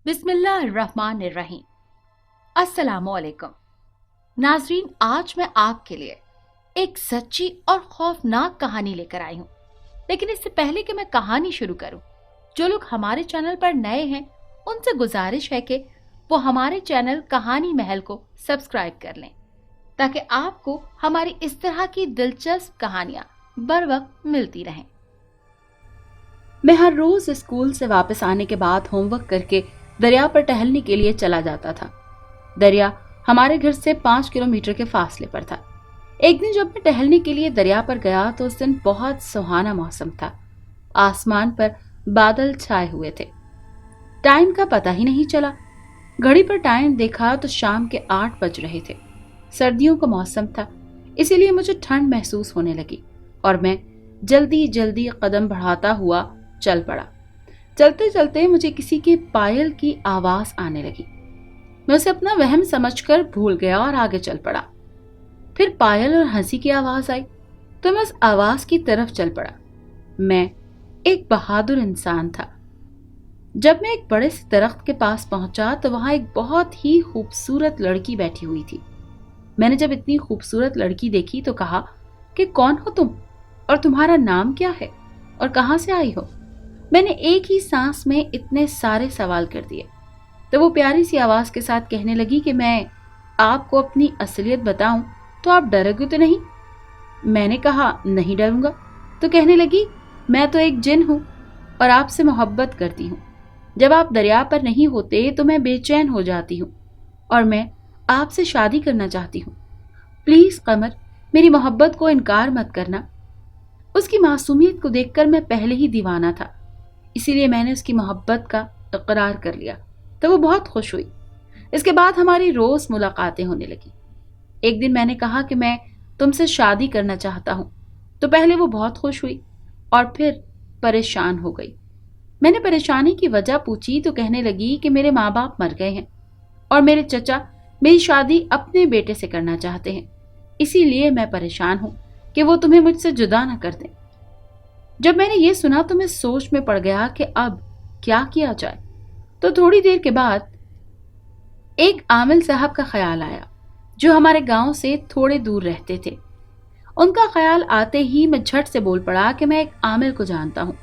बिस्मिल्लाहिर्रहमानिर्रहीम। अस्सलामुअलैकुम नाजरीन, आज मैं आपके लिए एक सच्ची और खौफनाक कहानी लेकर आई हूँ। लेकिन इससे पहले कि मैं कहानी शुरू करूँ, जो लोग हमारे चैनल पर नए हैं उनसे गुजारिश है कि वो हमारे चैनल कहानी महल को सब्सक्राइब कर लें, ताकि आपको हमारी इस तरह की दिलचस्प कहानियाँ बर वक्त मिलती रहें। मैं हर रोज स्कूल से वापस आने के बाद होमवर्क करके दरिया पर टहलने के लिए चला जाता था। दरिया हमारे घर से 5 किलोमीटर के फासले पर था। एक दिन जब मैं टहलने के लिए दरिया पर गया तो उस दिन बहुत सुहाना मौसम था। आसमान पर बादल छाए हुए थे। टाइम का पता ही नहीं चला। घड़ी पर टाइम देखा तो शाम के 8 बज रहे थे। सर्दियों का मौसम था, इसीलिए मुझे ठंड महसूस होने लगी और मैं जल्दी जल्दी कदम बढ़ाता हुआ चल पड़ा। चलते चलते मुझे किसी के पायल की आवाज आने लगी। मैं उसे अपना वहम समझकर भूल गया और आगे चल पड़ा। फिर पायल और हंसी की आवाज आई तो मैं उस आवाज की तरफ चल पड़ा। मैं एक बहादुर इंसान था। जब मैं एक बड़े से दरख्त के पास पहुंचा तो वहां एक बहुत ही खूबसूरत लड़की बैठी हुई थी। मैंने जब इतनी खूबसूरत लड़की देखी तो कहा कि कौन हो तुम और तुम्हारा नाम क्या है और कहां से आई हो। मैंने एक ही सांस में इतने सारे सवाल कर दिए तो वो प्यारी सी आवाज के साथ कहने लगी कि मैं आपको अपनी असलियत बताऊं तो आप डरोगे तो नहीं। मैंने कहा नहीं डरूंगा। तो कहने लगी मैं तो एक जिन हूं और आपसे मोहब्बत करती हूं। जब आप दरिया पर नहीं होते तो मैं बेचैन हो जाती हूं और मैं आपसे शादी करना चाहती हूं। प्लीज कमर, मेरी मोहब्बत को इनकार मत करना। उसकी मासूमियत को देखकर मैं पहले ही दीवाना था, इसीलिए मैंने उसकी मोहब्बत का इकरार कर लिया तो वो बहुत खुश हुई। इसके बाद हमारी रोज मुलाकातें होने लगी। एक दिन मैंने कहा कि मैं तुमसे शादी करना चाहता हूं तो पहले वो बहुत खुश हुई और फिर परेशान हो गई। मैंने परेशानी की वजह पूछी तो कहने लगी कि मेरे माँ बाप मर गए हैं और मेरे चचा मेरी शादी अपने बेटे से करना चाहते हैं, इसीलिए मैं परेशान हूं कि वो तुम्हें मुझसे जुदा न कर दें। जब मैंने ये सुना तो मैं सोच में पड़ गया कि अब क्या किया जाए। तो थोड़ी देर के बाद एक आमिल साहब का ख्याल आया जो हमारे गांव से थोड़े दूर रहते थे। उनका ख्याल आते ही मैं झट से बोल पड़ा कि मैं एक आमिल को जानता हूं,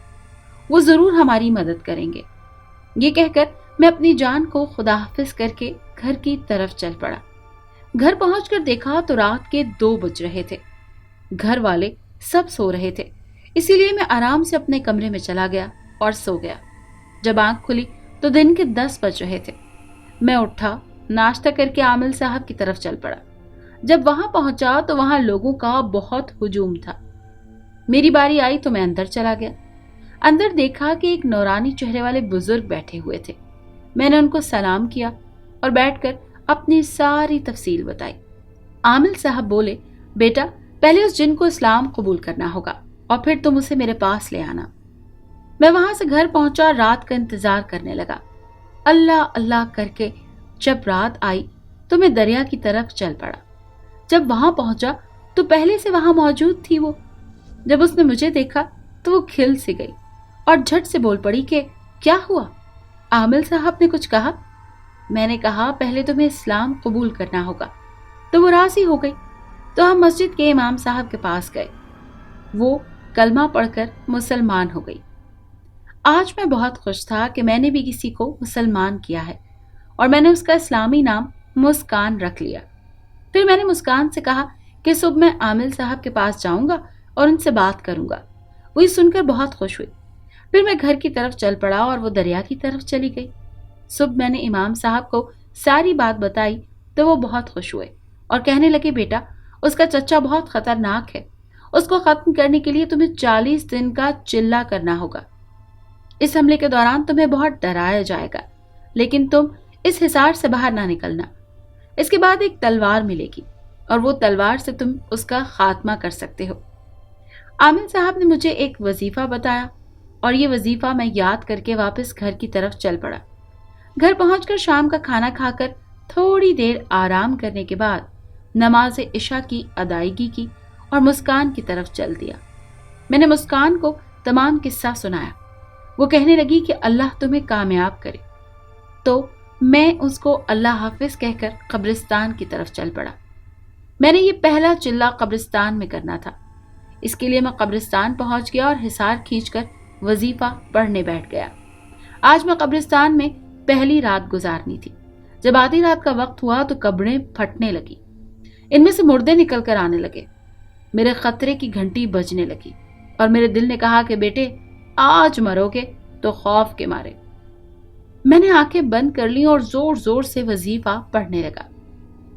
वो जरूर हमारी मदद करेंगे। ये कहकर मैं अपनी जान को खुदा हाफिज करके घर की तरफ चल पड़ा। घर पहुंचकर देखा तो रात के 2 बज रहे थे। घर वाले सब सो रहे थे, इसीलिए मैं आराम से अपने कमरे में चला गया और सो गया। जब आंख खुली तो दिन के 10 बज रहे थे। मैं उठा, नाश्ता करके आमिल साहब की तरफ चल पड़ा। जब वहां पहुंचा तो वहां लोगों का बहुत हुजूम था। मेरी बारी आई तो मैं अंदर चला गया। अंदर देखा कि एक नौरानी चेहरे वाले बुजुर्ग बैठे हुए थे। मैंने उनको सलाम किया और बैठकर अपनी सारी तफसील बताई। आमिल साहब बोले, बेटा पहले उस जिन को इस्लाम कबूल करना होगा और फिर तुम उसे मेरे पास ले आना। मैं वहां से घर पहुंचा, रात का इंतजार करने लगा। अल्लाह अल्लाह करके जब रात आई तो मैं दरिया की तरफ चल पड़ा। जब वहां पहुंचा तो पहले से वहां मौजूद थी वो। जब उसने मुझे देखा तो वो खिल सी गई और झट से बोल पड़ी कि क्या हुआ, आमिल साहब ने कुछ कहा। मैंने कहा पहले तुम्हें इस्लाम कबूल करना होगा। तो वो राजी हो गई। तो हम मस्जिद के इमाम साहब के पास गए। वो कलमा पढ़कर मुसलमान हो गई। आज मैं बहुत खुश था कि मैंने भी किसी को मुसलमान किया है और मैंने उसका इस्लामी नाम मुस्कान रख लिया। फिर मैंने मुस्कान से कहा कि सुबह मैं आमिल साहब के पास जाऊंगा और उनसे बात करूंगा। वो ये सुनकर बहुत खुश हुई। फिर मैं घर की तरफ चल पड़ा और वो दरिया की तरफ चली गई। सुबह मैंने इमाम साहब को सारी बात बताई तो वो बहुत खुश हुए और कहने लगे, बेटा उसका चचा बहुत खतरनाक है, उसको खत्म करने के लिए तुम्हें 40 दिन का चिल्ला करना होगा। इस हमले के दौरान तुम्हें बहुत डराया जाएगा, लेकिन तुम इस हिसार से बाहर ना निकलना। इसके बाद एक तलवार मिलेगी और वो तलवार से तुम उसका खात्मा कर सकते हो। आमिर साहब ने मुझे एक वजीफा बताया और ये वजीफा मैं याद करके वापस घर की तरफ चल पड़ा। घर पहुंचकर शाम का खाना खाकर थोड़ी देर आराम करने के बाद नमाज इशा की अदायगी की और मुस्कान की तरफ चल दिया। मैंने मुस्कान को तमाम किस्सा सुनाया। वो कहने लगी कि अल्लाह तुम्हें कामयाब करे। تو میں اس کو اللہ حافظ کہہ کر قبرستان کی طرف چل پڑا۔ میں نے یہ پہلا چلہ قبرستان میں کرنا تھا۔ اس کے لیے میں قبرستان پہنچ گیا اور حصار کھینچ کر وظیفہ پڑھنے بیٹھ گیا۔ آج میں قبرستان میں پہلی رات گزارنی تھی۔ جب آدھی رات کا وقت ہوا تو قبریں پھٹنے لگی، ان میں سے مردے نکل کر آنے لگے۔ میرے خطرے کی گھنٹی بجنے لگی اور میرے دل نے کہا کہ بیٹے آج مرو گے تو خوف کے مارے۔ میں نے آنکھیں بند کر لی اور زور زور سے وظیفہ پڑھنے لگا۔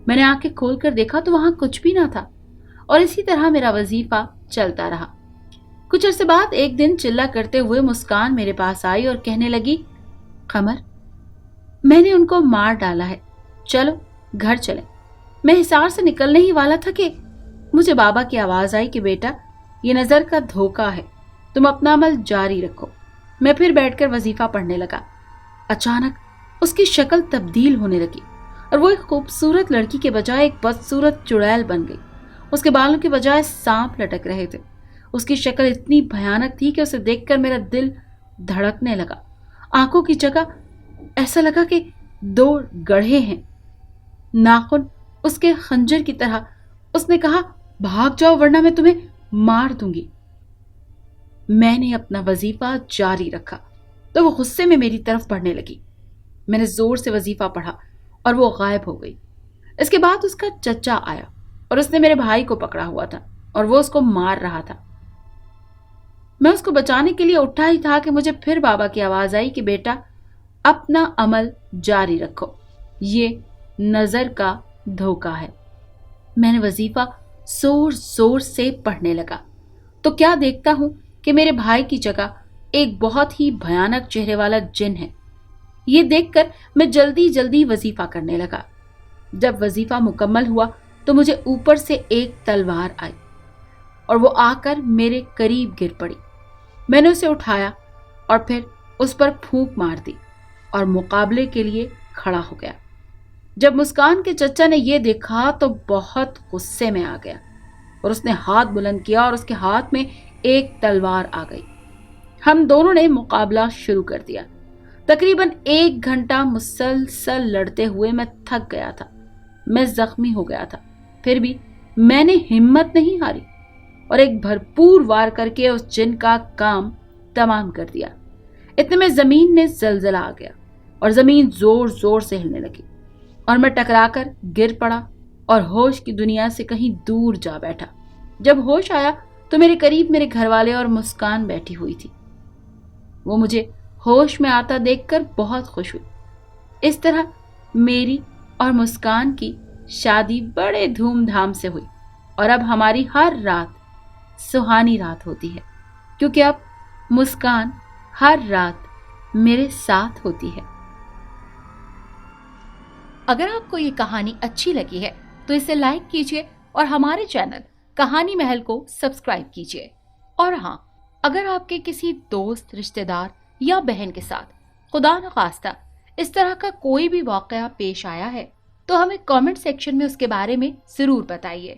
میں نے آنکھیں کھول کر دیکھا تو وہاں کچھ بھی نہ تھا اور اسی طرح میرا وظیفہ چلتا رہا۔ کچھ عرصے بعد ایک دن چلہ کرتے ہوئے مسکان میرے پاس آئی اور کہنے لگی، قمر میں نے ان کو مار ڈالا ہے، چلو گھر چلیں۔ میں حصار سے نکلنے ہی والا تھا کہ مجھے بابا کی آواز آئی کہ بیٹا یہ نظر کا دھوکہ ہے، تم اپنا عمل جاری رکھو۔ میں پھر بیٹھ کر وظیفہ پڑھنے لگا۔ اچانک اس کی شکل تبدیل ہونے لگی اور وہ ایک خوبصورت لڑکی کے بجائے ایک بدصورت چڑیل بن گئی۔ اس کے بالوں کے بجائے سانپ لٹک رہے تھے۔ اس کی شکل اتنی بھیانک تھی کہ اسے دیکھ کر میرا دل دھڑکنے لگا۔ آنکھوں کی جگہ ایسا لگا کہ دو گڑھے ہیں، ناخن اس کے خنجر کی طرح۔ اس نے کہا، بھاگ جاؤ ورنہ میں تمہیں مار دوں گی۔ میں نے اپنا وظیفہ جاری رکھا تو وہ غصے میں میری طرف بڑھنے لگی۔ میں نے زور سے وظیفہ پڑھا اور وہ غائب ہو گئی۔ اس کے بعد اس کا چچا آیا اور اس نے میرے بھائی کو پکڑا ہوا تھا اور وہ اس کو مار رہا تھا۔ میں اس کو بچانے کے لیے اٹھا ہی تھا کہ مجھے پھر بابا کی آواز آئی کہ بیٹا اپنا عمل جاری رکھو، یہ نظر کا دھوکہ ہے۔ میں نے وظیفہ زور زور سے پڑھنے لگا تو کیا دیکھتا ہوں کہ میرے بھائی کی جگہ ایک بہت ہی بھیانک چہرے والا جن ہے۔ یہ دیکھ کر میں جلدی جلدی وظیفہ کرنے لگا۔ جب وظیفہ مکمل ہوا تو مجھے اوپر سے ایک تلوار آئی اور وہ آ کر میرے قریب گر پڑی۔ میں نے اسے اٹھایا اور پھر اس پر پھونک مار دی اور مقابلے کے لیے کھڑا ہو گیا۔ جب مسکان کے چچا نے یہ دیکھا تو بہت غصے میں آ گیا اور اس نے ہاتھ بلند کیا اور اس کے ہاتھ میں ایک تلوار آ گئی۔ ہم دونوں نے مقابلہ شروع کر دیا۔ تقریباً 1 گھنٹہ مسلسل لڑتے ہوئے میں تھک گیا تھا، میں زخمی ہو گیا تھا، پھر بھی میں نے ہمت نہیں ہاری اور ایک بھرپور وار کر کے اس جن کا کام تمام کر دیا۔ اتنے میں زمین میں زلزلہ آ گیا اور زمین زور زور سے ہلنے لگی اور میں ٹکرا کر گر پڑا اور ہوش کی دنیا سے کہیں دور جا بیٹھا۔ جب ہوش آیا تو میرے قریب میرے گھر والے اور مسکان بیٹھی ہوئی تھی۔ وہ مجھے ہوش میں آتا دیکھ کر بہت خوش ہوئی۔ اس طرح میری اور مسکان کی شادی بڑے دھوم دھام سے ہوئی اور اب ہماری ہر رات سہانی رات ہوتی ہے، کیونکہ اب مسکان ہر رات میرے ساتھ ہوتی ہے۔ اگر آپ کو یہ کہانی اچھی لگی ہے تو اسے لائک کیجیے اور ہمارے چینل کہانی محل کو سبسکرائب کیجیے۔ اور ہاں، اگر آپ کے کسی دوست، رشتہ دار یا بہن کے ساتھ خدا نخواستہ اس طرح کا کوئی بھی واقعہ پیش آیا ہے تو ہمیں کامنٹ سیکشن میں اس کے بارے میں ضرور بتائیے۔